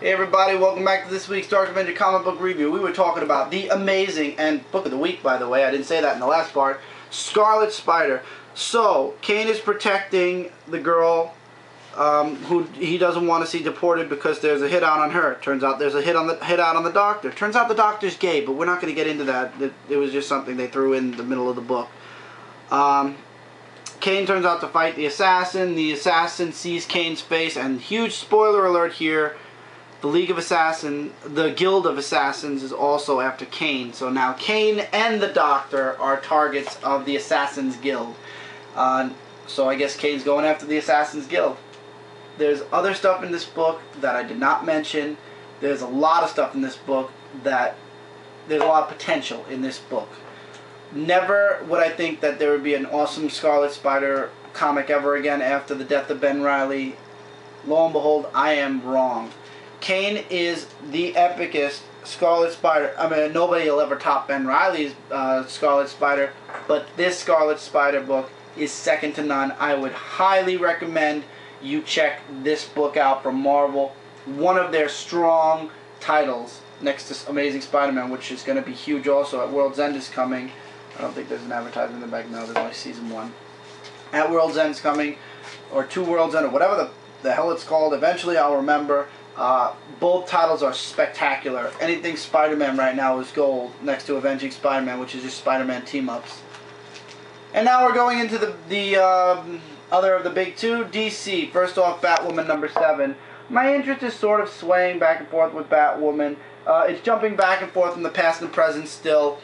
Hey everybody, welcome back to this week's Dark Avenger Comic Book Review. We were talking about the amazing, and book of the week by the way, I didn't say that in the last part, Scarlet Spider. So, Kane is protecting the girl who he doesn't want to see deported because there's a hit out on her. Turns out there's a hit out on the doctor. Turns out the doctor's gay, but we're not going to get into that. It was just something they threw in the middle of the book. Kane turns out to fight the assassin. The assassin sees Kane's face, and huge spoiler alert here, the League of Assassins, the Guild of Assassins is also after Kane. So now Kane and the Doctor are targets of the Assassins Guild. So I guess Kane's going after the Assassins Guild. There's other stuff in this book that I did not mention. There's a lot of stuff in this book that there's a lot of potential in this book. Never would I think that there would be an awesome Scarlet Spider comic ever again after the death of Ben Reilly. Lo and behold, I am wrong. Kane is the epicest Scarlet Spider. I mean, nobody will ever top Ben Reilly's Scarlet Spider, but this Scarlet Spider book is second to none. I would highly recommend you check this book out from Marvel. One of their strong titles next to Amazing Spider-Man, which is going to be huge also at World's End is coming. I don't think there's an advertisement in the back now. There's only season 1. At World's End is coming, or to World's End, or whatever the hell it's called. Eventually I'll remember. Both titles are spectacular. Anything Spider-Man right now is gold next to Avenging Spider-Man, which is just Spider-Man team-ups. And now we're going into the other of the big two, DC. First off, Batwoman number 7. My interest is sort of swaying back and forth with Batwoman. It's jumping back and forth in the past and present still.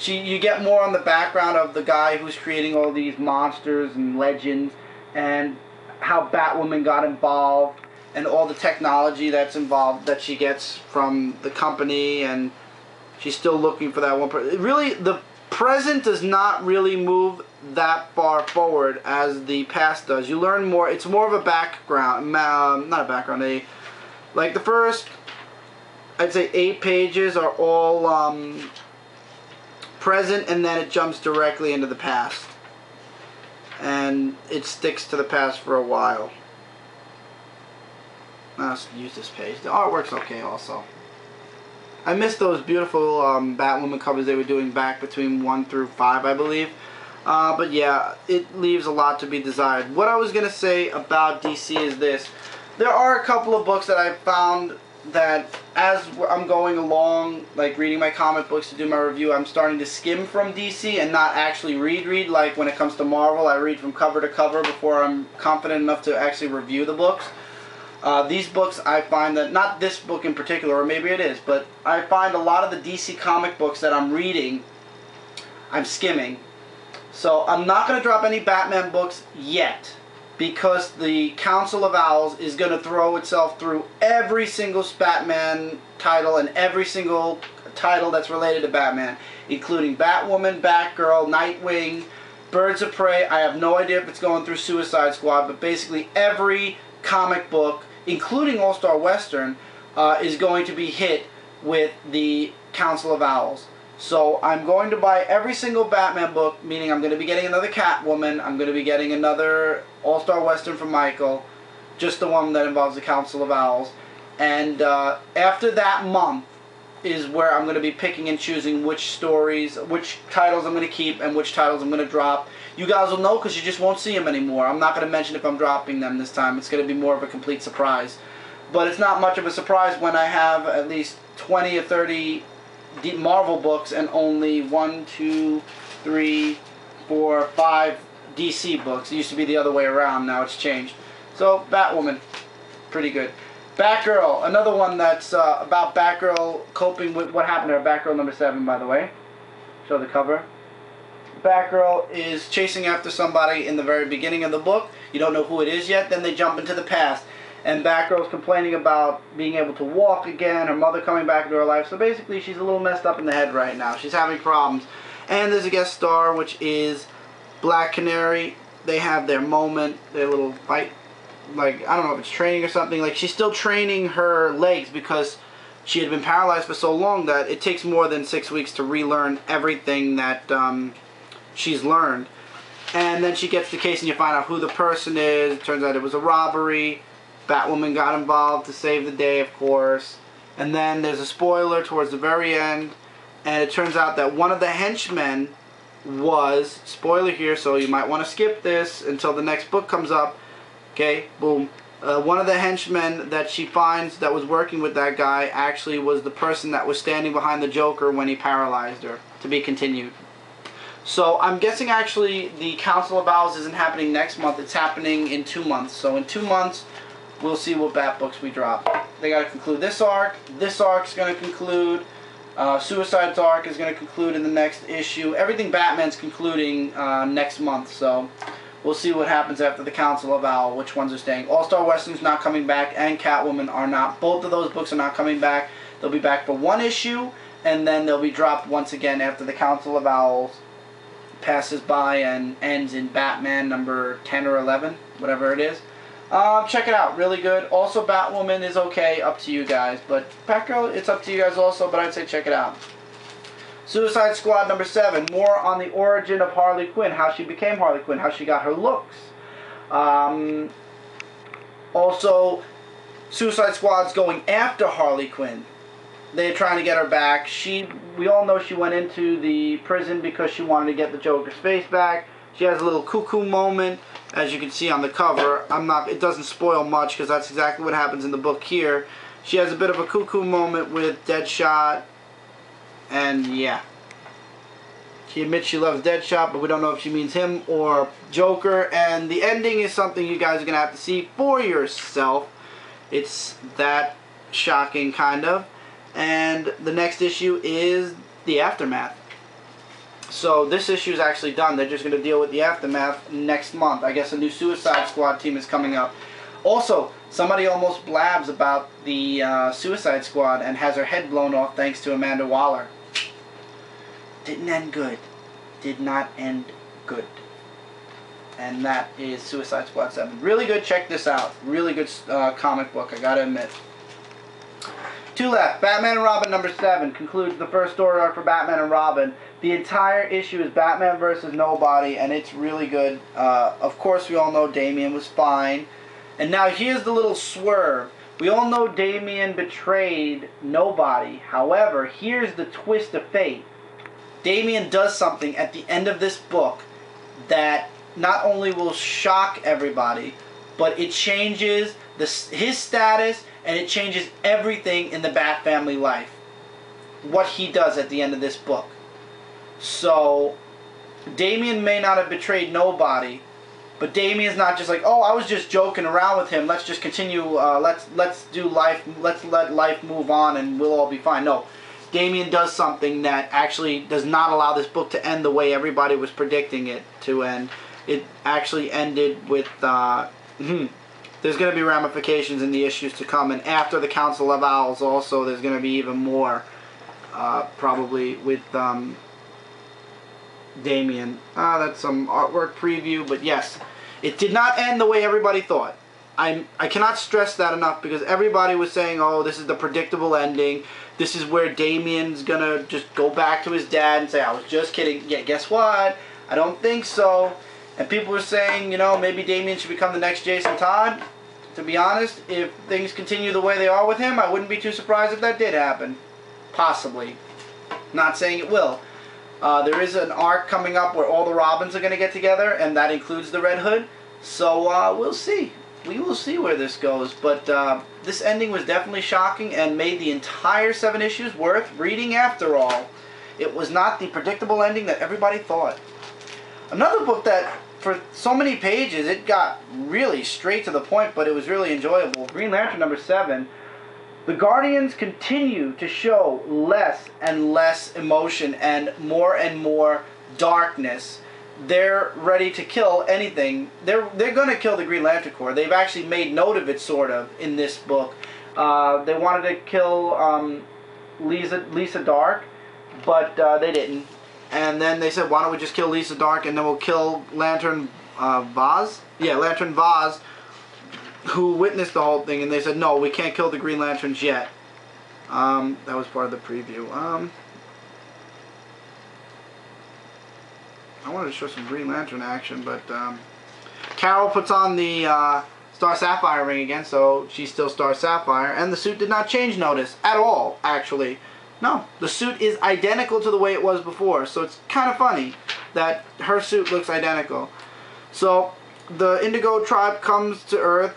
You get more on the background of the guy who's creating all these monsters and legends, and how Batwoman got involved, and all the technology that's involved that she gets from the company, and she's still looking for that one person. Really, the present does not really move that far forward as the past does. You learn more. It's more of a background, not a background, like the first, I'd say 8 pages are all present, and then it jumps directly into the past. And it sticks to the past for a while. Let's use this page. The artwork's okay also. I miss those beautiful Batwoman covers they were doing back between 1 through 5, I believe. But yeah, it leaves a lot to be desired. What I was going to say about DC is this. There are a couple of books that I found that as I'm going along, like reading my comic books to do my review, I'm starting to skim from DC and not actually read. Like when it comes to Marvel, I read from cover to cover before I'm confident enough to actually review the books. These books, I find that, not this book in particular, or maybe it is, but I find a lot of the DC comic books that I'm reading, I'm skimming. So I'm not going to drop any Batman books yet, because the Council of Owls is going to throw itself through every single Batman title and every single title that's related to Batman, including Batwoman, Batgirl, Nightwing, Birds of Prey. I have no idea if it's going through Suicide Squad, but basically every comic book, including All-Star Western, is going to be hit with the Council of Owls. So I'm going to buy every single Batman book, meaning I'm going to be getting another Catwoman, I'm going to be getting another All-Star Western from Michael, just the one that involves the Council of Owls. And after that month is where I'm going to be picking and choosing which stories, which titles I'm going to keep and which titles I'm going to drop. You guys will know because you just won't see them anymore. I'm not going to mention if I'm dropping them this time. It's going to be more of a complete surprise. But it's not much of a surprise when I have at least 20 or 30 Marvel books and only 1, 2, 3, 4, 5 DC books. It used to be the other way around. Now it's changed. So, Batwoman. Pretty good. Batgirl. Another one that's about Batgirl coping with what happened to her. Batgirl number 7, by the way. Show the cover. Batgirl is chasing after somebody in the very beginning of the book. You don't know who it is yet. Then they jump into the past. And Batgirl's complaining about being able to walk again, her mother coming back into her life. So basically she's a little messed up in the head right now. She's having problems. And there's a guest star, which is Black Canary. They have their moment, their little fight. Like, I don't know if it's training or something. Like, she's still training her legs because she had been paralyzed for so long that it takes more than 6 weeks to relearn everything that she's learned. And then she gets the case and you find out who the person is. It turns out it was a robbery. Batwoman got involved to save the day, of course. And then there's a spoiler towards the very end, and it turns out that one of the henchmen was, spoiler here, so you might want to skip this until the next book comes up. Okay, boom. One of the henchmen that she finds that was working with that guy actually was the person that was standing behind the Joker when he paralyzed her. To be continued. So I'm guessing actually the Council of Owls isn't happening next month. It's happening in 2 months. So in 2 months, we'll see what Bat books we drop. They got to conclude this arc. This arc's going to conclude. Suicide's arc is going to conclude in the next issue. Everything Batman's concluding next month. So we'll see what happens after the Council of Owl, which ones are staying. All-Star Western's not coming back, and Catwoman are not. Both of those books are not coming back. They'll be back for 1 issue, and then they'll be dropped once again after the Council of Owls passes by and ends in Batman number 10 or 11, whatever it is. Check it out, really good. Also, Batwoman is okay, up to you guys. But Batgirl, it's up to you guys also, but I'd say check it out. Suicide Squad number 7, more on the origin of Harley Quinn, how she became Harley Quinn, how she got her looks. Also, Suicide Squad's going after Harley Quinn. They're trying to get her back. We all know she went into the prison because she wanted to get the Joker's face back. She has a little cuckoo moment, as you can see on the cover. It doesn't spoil much because that's exactly what happens in the book here. She has a bit of a cuckoo moment with Deadshot, and yeah. She admits she loves Deadshot, but we don't know if she means him or Joker. And the ending is something you guys are going to have to see for yourself. It's that shocking, kind of. And the next issue is the Aftermath. So this issue is actually done. They're just going to deal with the Aftermath next month. I guess a new Suicide Squad team is coming up. Also, somebody almost blabs about the Suicide Squad and has her head blown off thanks to Amanda Waller. Didn't end good. Did not end good. And that is Suicide Squad 7. Really good. Check this out. Really good comic book, I gotta admit. 2 left. Batman and Robin number 7 concludes the first story arc for Batman and Robin. The entire issue is Batman versus nobody, and it's really good. Of course, we all know Damian was fine. And now here's the little swerve. We all know Damian betrayed nobody. However, here's the twist of fate. Damian does something at the end of this book that not only will shock everybody, but it changes his status, and it changes everything in the Bat family life. What he does at the end of this book. So, Damian may not have betrayed nobody, but Damian's not just like, oh, I was just joking around with him. Let's just continue. Let's do life. Let's let life move on, and we'll all be fine. No, Damian does something that actually does not allow this book to end the way everybody was predicting it to end. It actually ended with. There's going to be ramifications in the issues to come, and after the Council of Owls, also there's going to be even more, probably with Damian. That's some artwork preview, but yes, it did not end the way everybody thought. I cannot stress that enough because everybody was saying, oh, this is the predictable ending. This is where Damian's going to just go back to his dad and say, I was just kidding. Yeah, guess what? I don't think so. And people were saying, you know, maybe Damian should become the next Jason Todd. To be honest, if things continue the way they are with him, I wouldn't be too surprised if that did happen. Possibly. Not saying it will. There is an arc coming up where all the Robins are going to get together, and that includes the Red Hood. So we'll see. We will see where this goes. But this ending was definitely shocking and made the entire 7 issues worth reading after all. It was not the predictable ending that everybody thought. Another book that, for so many pages, it got really straight to the point, but it was really enjoyable. Green Lantern number 7. The Guardians continue to show less and less emotion and more darkness. They're ready to kill anything. They're going to kill the Green Lantern Corps. They've actually made note of it, sort of, in this book. They wanted to kill Lisa Dark, but they didn't. And then they said, why don't we just kill Lisa Dark and then we'll kill Lantern Vaz? Yeah, Lantern Vaz, who witnessed the whole thing. And they said, no, we can't kill the Green Lanterns yet. That was part of the preview. I wanted to show some Green Lantern action, but Carol puts on the Star Sapphire ring again, so she's still Star Sapphire. And the suit did not change, notice, at all, actually. No, the suit is identical to the way it was before, so it's kind of funny that her suit looks identical. So, the Indigo Tribe comes to Earth,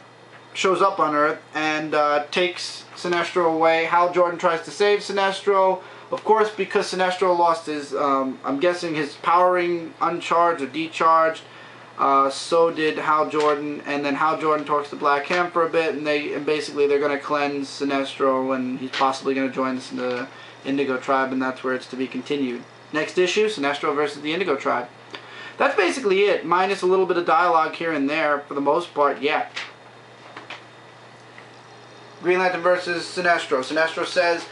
shows up on Earth, and takes Sinestro away. Hal Jordan tries to save Sinestro. Of course, because Sinestro lost his, I'm guessing his power ring uncharged or decharged, so did Hal Jordan, and then Hal Jordan talks to Black Ham for a bit, and basically they're going to cleanse Sinestro, and he's possibly going to join the Indigo Tribe, and that's where it's to be continued. Next issue, Sinestro versus the Indigo Tribe. That's basically it, minus a little bit of dialogue here and there, for the most part, yeah. Green Lantern versus Sinestro. Sinestro says,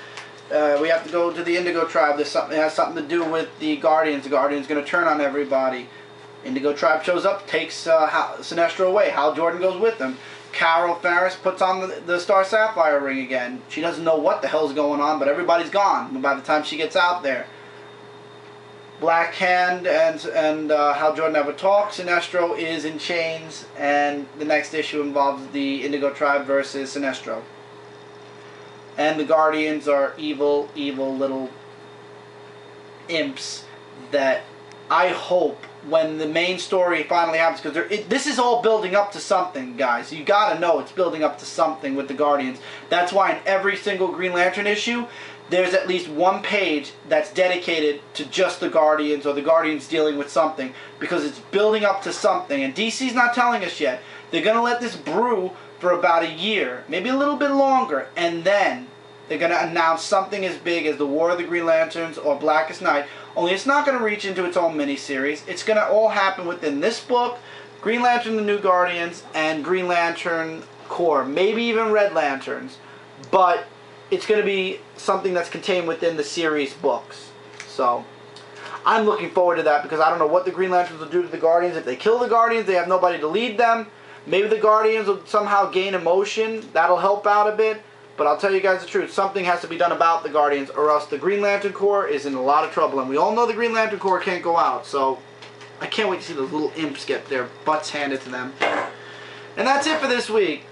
we have to go to the Indigo Tribe. It has something to do with the Guardians. The Guardians are going to turn on everybody. Indigo Tribe shows up, takes Sinestro away. Hal Jordan goes with them. Carol Ferris puts on the Star Sapphire ring again. She doesn't know what the hell's going on, but everybody's gone by the time she gets out there. Black Hand and Hal Jordan have a talk. Sinestro is in chains, and the next issue involves the Indigo Tribe versus Sinestro. And the Guardians are evil, evil little imps that I hope when the main story finally happens, because this is all building up to something, guys. You gotta know it's building up to something with the Guardians. That's why in every single Green Lantern issue, there's at least one page that's dedicated to just the Guardians, or the Guardians dealing with something, because it's building up to something. And DC's not telling us yet. They're gonna let this brew for about a year, maybe a little bit longer, and then they're going to announce something as big as the War of the Green Lanterns or Blackest Night. Only it's not going to reach into its own miniseries. It's going to all happen within this book, Green Lantern the New Guardians, and Green Lantern Corps. Maybe even Red Lanterns. But it's going to be something that's contained within the series books. So, I'm looking forward to that, because I don't know what the Green Lanterns will do to the Guardians. If they kill the Guardians, they have nobody to lead them. Maybe the Guardians will somehow gain emotion. That'll help out a bit. But I'll tell you guys the truth, something has to be done about the Guardians, or else the Green Lantern Corps is in a lot of trouble. And we all know the Green Lantern Corps can't go out, so I can't wait to see those little imps get their butts handed to them. And that's it for this week.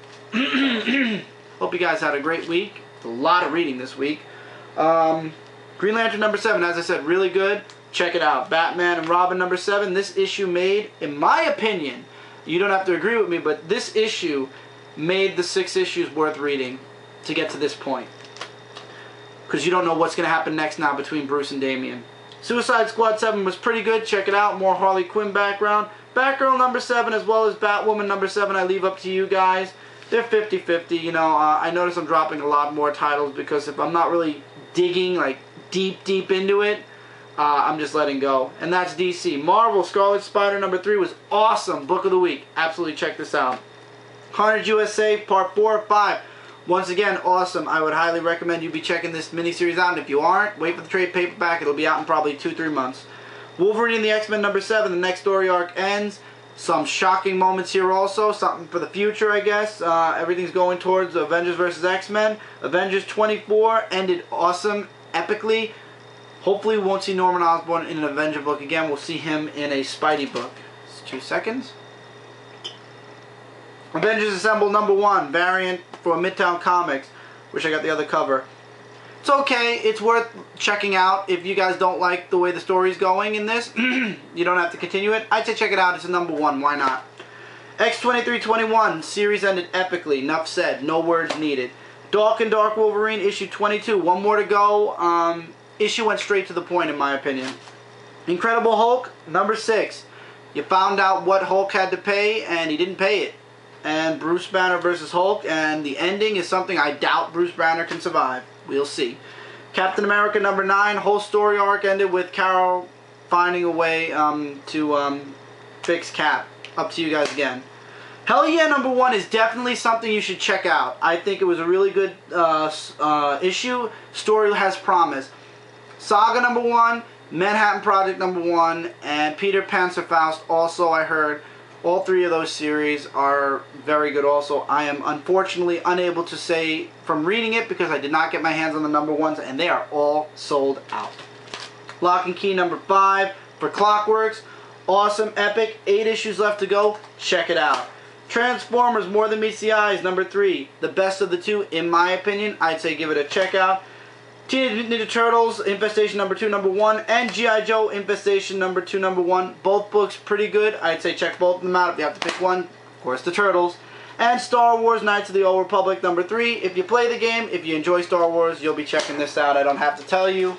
Hope you guys had a great week. A lot of reading this week. Green Lantern number 7, as I said, really good. Check it out. Batman and Robin number 7. This issue made, in my opinion, you don't have to agree with me, but this issue made the 6 issues worth reading to get to this point, because you don't know what's going to happen next now between Bruce and Damian. Suicide Squad 7 was pretty good. Check it out. More Harley Quinn background. Batgirl number 7 as well as Batwoman number 7 I leave up to you guys. They're 50-50. You know, I notice I'm dropping a lot more titles, because if I'm not really digging like deep into it, I'm just letting go. And that's DC. Marvel Scarlet Spider number 3 was awesome. Book of the week. Absolutely check this out. Carnage USA Part 4 or 5. Once again, awesome. I would highly recommend you be checking this miniseries out. And if you aren't, wait for the trade paperback. It'll be out in probably 2-3 months. Wolverine and the X-Men number 7. The next story arc ends. Some shocking moments here also. Something for the future, I guess. Everything's going towards Avengers vs. X-Men. Avengers 24 ended awesome, epically. Hopefully we won't see Norman Osborn in an Avenger book again. We'll see him in a Spidey book. Just 2 seconds. Avengers Assemble number 1, variant for Midtown Comics. Wish I got the other cover. It's okay. It's worth checking out. If you guys don't like the way the story's going in this, you don't have to continue it. I'd say check it out. It's a number 1. Why not? X-2321, series ended epically. Enough said. No words needed. Dark and Dark Wolverine, issue 22. One more to go. Issue went straight to the point, in my opinion. Incredible Hulk, number 6. You found out what Hulk had to pay, and he didn't pay it. And Bruce Banner versus Hulk, and the ending is something I doubt Bruce Banner can survive. We'll see. Captain America number 9, whole story arc ended with Carol finding a way to fix Cap. Up to you guys again. Hell Yeah number 1 is definitely something you should check out. I think it was a really good issue. Story has promise. Saga number 1, Manhattan Project number 1, and Peter Panzerfaust also, I heard. All 3 of those series are very good also. I am unfortunately unable to say from reading it, because I did not get my hands on the number 1s, and they are all sold out. Lock and Key number 5 for Clockworks. Awesome, epic. 8 issues left to go. Check it out. Transformers More Than Meets the Eyes number 3. The best of the two, in my opinion. I'd say give it a check out. Teenage Mutant Ninja Turtles Infestation number 2, number 1. And G.I. Joe Infestation number 2, number 1. Both books pretty good. I'd say check both of them out if you have to pick one. Of course, the Turtles. And Star Wars Knights of the Old Republic number 3. If you play the game, if you enjoy Star Wars, you'll be checking this out. I don't have to tell you.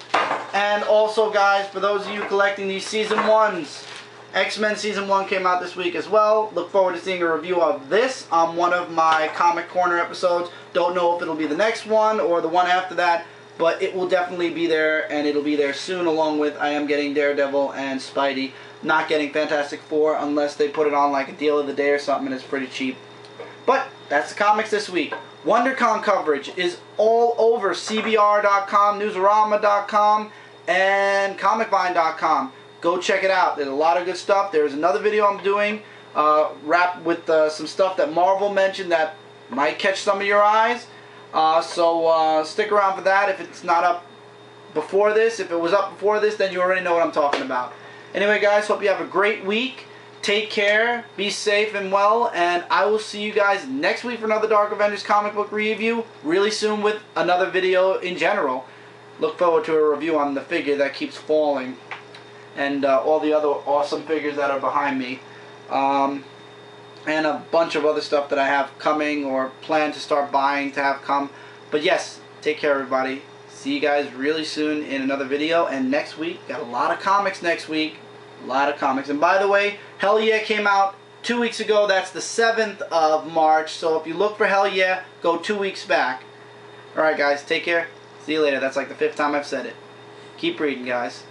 And also, guys, for those of you collecting these Season 1s, X-Men Season 1 came out this week as well. Look forward to seeing a review of this on one of my Comic Corner episodes. Don't know if it'll be the next one or the one after that, but it will definitely be there, and it'll be there soon, along with I am getting Daredevil and Spidey. Not getting Fantastic Four unless they put it on like a deal of the day or something, and it's pretty cheap. But that's the comics this week. WonderCon coverage is all over CBR.com, Newsarama.com, and ComicVine.com. Go check it out. There's a lot of good stuff. There's another video I'm doing wrapped with some stuff that Marvel mentioned that might catch some of your eyes. So stick around for that if it's not up before this. If it was up before this, then you already know what I'm talking about. Anyway, guys, hope you have a great week. Take care, be safe and well, and I will see you guys next week for another Dark Avengers comic book review. Really soon with another video in general. Look forward to a review on the figure that keeps falling. And all the other awesome figures that are behind me. And a bunch of other stuff that I have coming or plan to start buying to have come. But yes, take care everybody. See you guys really soon in another video. And next week, got a lot of comics next week. A lot of comics. And by the way, Hell Yeah came out 2 weeks ago. That's the 7th of March. So if you look for Hell Yeah, go 2 weeks back. Alright guys, take care. See you later. That's like the 5th time I've said it. Keep reading, guys.